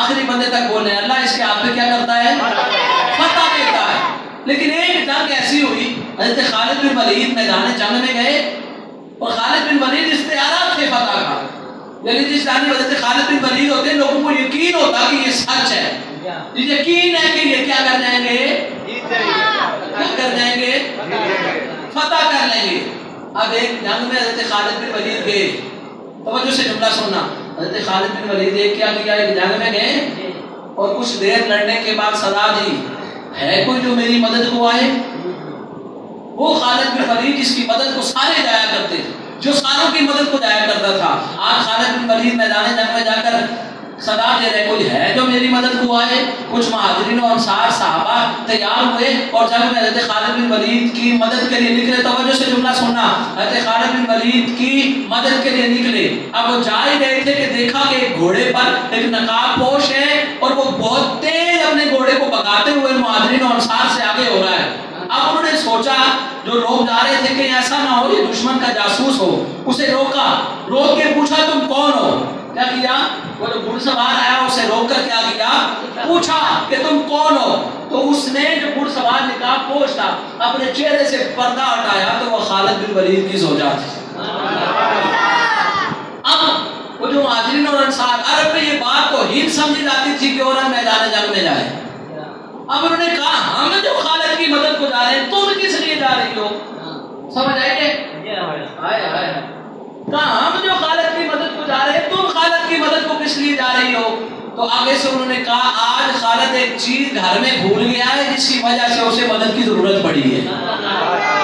आखिरी बंदे तक बोले, अल्लाह इसके हाथ में क्या करता है, फतह देता है। लेकिन एक जंग ऐसी हुई, हज़रत खालिद बिन वलीद मैदान जंग में गए और खालिद बिन वलीद इख्तियारात थे फतह का। लेकिन जिस टाइम हज़रत खालिद बिन वलीद होते हैं, लोगों को यकीन होता कि ये सच है, यकीन है कि ये क्या कर जाएंगे, क्या कर जाएंगे, फतह कर लेंगे। अब एक जंग में हज़रत खालिद बिन वलीद गए, तवज्जो से जुमला सुनना। हज़रत खालिद बिन वलीद क्या किया, एक जंग में गए और कुछ देर लड़ने के बाद सदा दी, है कोई जो मेरी मदद को आए। वो खालिद बिन वलीद जिसकी मदद को सारे जाया करते थे, जो सारों की मदद को जाया करता था, आज खालिद बिन वलीद मैदान जंग में जाकर सदा दे रहे, कोई है जो मेरी मदद को आए। कुछ मुहाजिरीन और अंसार सहाबा तैयार हुए और जब हज़रत खालिद बिन वलीद की मदद के लिए निकले, तवज्जो से जुमला सुनना, हज़रत खालिद बिन वलीद की मदद के लिए निकले। अब वो जा ही रहे थे कि देखा कि एक घोड़े पर एक नकाब पोश है और वो बहुत तेज अपने घोड़े को भगाते हुए मुहाजिरीन और अंसार से आगे हो रहा है। अब उन्होंने सोचा, जो लोग जा रहे थे कि ऐसा ना हो ये दुश्मन का जासूस हो, उसे रोका, रोक के पूछा तुम कौन हो। क्या किया, वो जो घुड़सवार आया उसे रोककर क्या किया, पूछा कि तुम कौन हो। तो उसने जो घुड़सवार निकाब पोश था अपने चेहरे से पर्दा हटाया तो वो खालिद बिन वलीद की ज़ौजा थी। अब वो जो मुहाजिरीन और अंसार, अरब में ये बात तो हिंद समझी जाती थी कि औरत मैदान जंग में जाए। अब उन्होंने कहा हम जो खालिद की मदद को जा रहे हैं, तुम किस लिए जा रही हो, समझ आएंगे, कहा हम जो खालिद की मदद को जा रहे हैं, तुम खालिद की मदद को किस लिए जा रही हो। तो आगे से उन्होंने कहा आज खालिद एक चीज घर में भूल गया है जिसकी वजह से उसे मदद की जरूरत पड़ी है।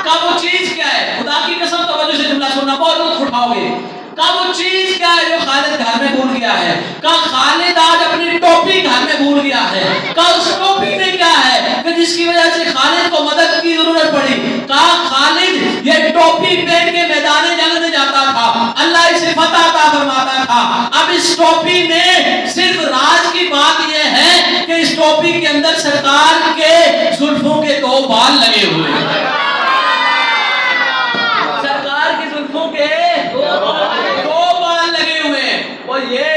कहा वो चीज क्या है, खुदा की कसम तवज्जो से जुमला सुनना, बहुत लुत्फ उठाओगे। कहा वो चीज क्या है जो खालिद घर में भूल गया है। कहा खालिद आज अपनी टोपी घर में भूल गया है। कहा उस टोपी में क्या है कि जिसकी वजह से खालिद को मदद की जरूरत पड़ी। कहा खालिद ये टोपी पहन के मैदान जंग में जाता था, अल्लाह इसे फतह अता फरमाता था। अब इस टोपी में सिर्फ राज की बात यह है कि इस टोपी के अंदर सरकार के जुल्फों के 2 बाल लगे हुए हैं, सरकार की जुल्फों के 2 बाल लगे हुए हैं। और ये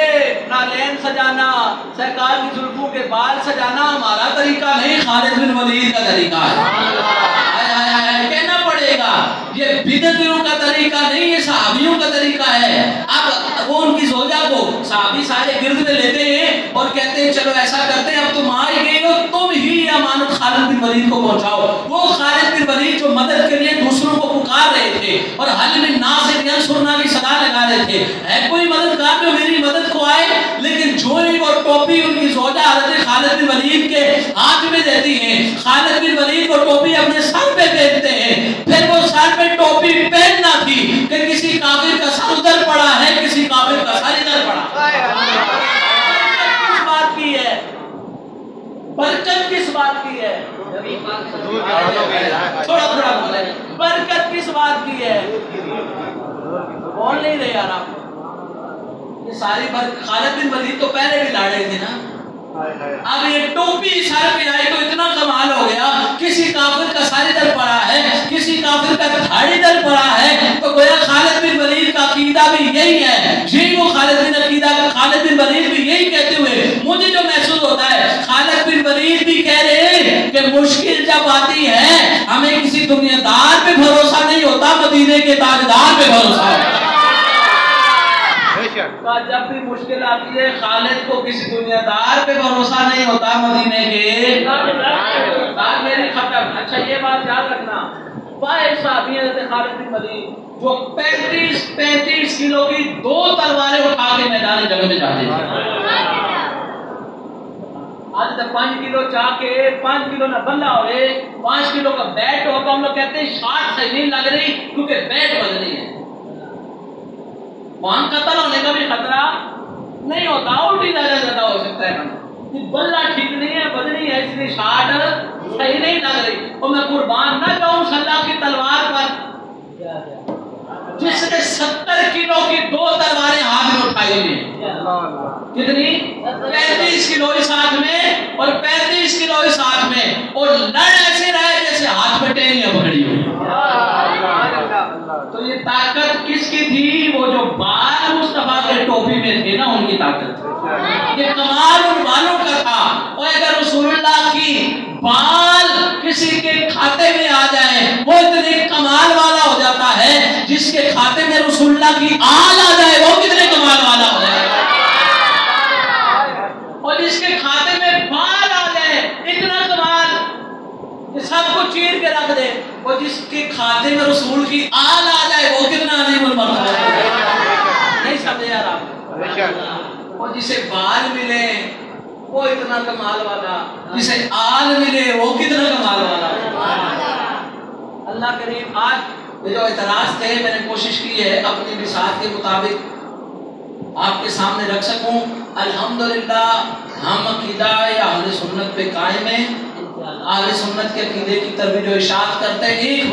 नालैन सजाना, सरकार की जुल्फों के बाल सजाना हमारा तरीका नहीं, खालिद बिन वलीद का तरीका है। कहना पड़ेगा ये बिदअतियों का तरीका नहीं, ये सहाबियों का तरीका है। अब वो उनकी ज़ौजा को सहाबी सारे गिरद में लेते हैं और कहते हैं चलो ऐसा करते हैं, अब तुम आ ही गए हो, तुम ही अमानत खालिद बिन वलीद को पहुंचाओ। वो खालिद बिन वलीद जो मदद के लिए दूसरों को पुकार रहे थे और हल मिन नासिर यंसुरना की सदा लगा रहे थे, है कोई मददगार जो मेरी मदद को आए। लेकिन जो ही वो टोपी उनकी ज़ौजा हज़रत खालिद बिन वलीद के हाथ में देती है, खालिद बिन वलीद वो टोपी अपने सर पे पहनते हैं। फिर वो सर पे टोपी पहनना थी कि किसी काफिर का सर उधर पड़ा है, किसी काफिर का सर इधर पड़ा। किस बात की है, बरकत किस बात की है, थोड़ा थोड़ा बोले, बरकत किस बात की है, बोल नहीं रहे यार आप। ये सारी बरकत खालिद बिन वलीद तो पहले भी लाड़े थे ना, अब ये टोपी सर पे आई तो इतना कमाल हो गया, किसी काफिर का सर इधर पड़ा है, किसी काफिर का धड़ इधर पड़ा है। तो गोया खालिद बिन वलीद का अकीदा भी यही है, यही वो खालिद बिन वलीद भी यही कहते हुए मुझे जो महसूस होता है, खालिद बिन वलीद भी कह रहे हैं कि मुश्किल जब आती है हमें किसी दुनियादार पे भरोसा नहीं होता, मदीने के ताजदार पे भरोसा है। जब भी मुश्किल आती है खालिद को किसी दुनियादार पे भरोसा नहीं होता, मदीने के बात मेरी खत्म। अच्छा ये बात याद रखना, खालिद बिन वलीद जो 35 किलो की 2 तलवारें उठा के मैदान जंग में जाते थे। आज तक 5 किलो चाके 5 किलो ना बल्ला हो, 5 किलो का बैट हो तो हम लोग कहते हैं शॉट सही नहीं लग रही क्योंकि बैट बज रही है। वहां कत्ल होने का भी खतरा नहीं होता, उल्टी ज्यादा हो सकता है। बल्ला ठीक नहीं है, बदनी है, इसलिए शाट सही नहीं लग रही। और मैं कुर्बान ना जाऊं सल्लाह की तलवार पर, जिसने 70 किलो की 2 तलवारें हाथ में उठाई हुई। कितनी? 35 किलो इस हाथ में और 35 किलो इस हाथ में, और लड़ ऐसे रहे जैसे हाथ में टेनियां पकड़ी हुई। तो ये ताकत किसकी थी? वो जो बाल मुस्तफा के टोपी में थे ना, उनकी ताकत। ये कमाल उन बालों का था। और अगर रसूलुल्लाह की बाल किसी के खाते में आ जाए, वो इतने कमाल वाला हो जाता है। जिसके खाते में रसूलुल्लाह की आल आ जाए, वो कितने कमाल वाला हो जाए। और जिसके खाते में बाल आ जाए, इतना कमाल कि सबको चीर के रख दे। और जिसके खाते में रसूल की आल आ जाए, वो कितना अजीमुल मर्तबा है। नहीं समझे यार आप? और जिसे बाल मिले वो इतना कमाल वाला, जिसे आल मिले वो कितना कमाल वाला। अल्लाह करीम, आज जो एतराज थे मैंने कोशिश की है अपनी मिसाल के मुताबिक आपके सामने रख सकूं। अल्हम्दुलिल्लाह हम अकीदा अहले सुन्नत पे कायम हैं। अहले सुन्नत के अकीदे की तरफ जो इशाअत करते हैं, एक बात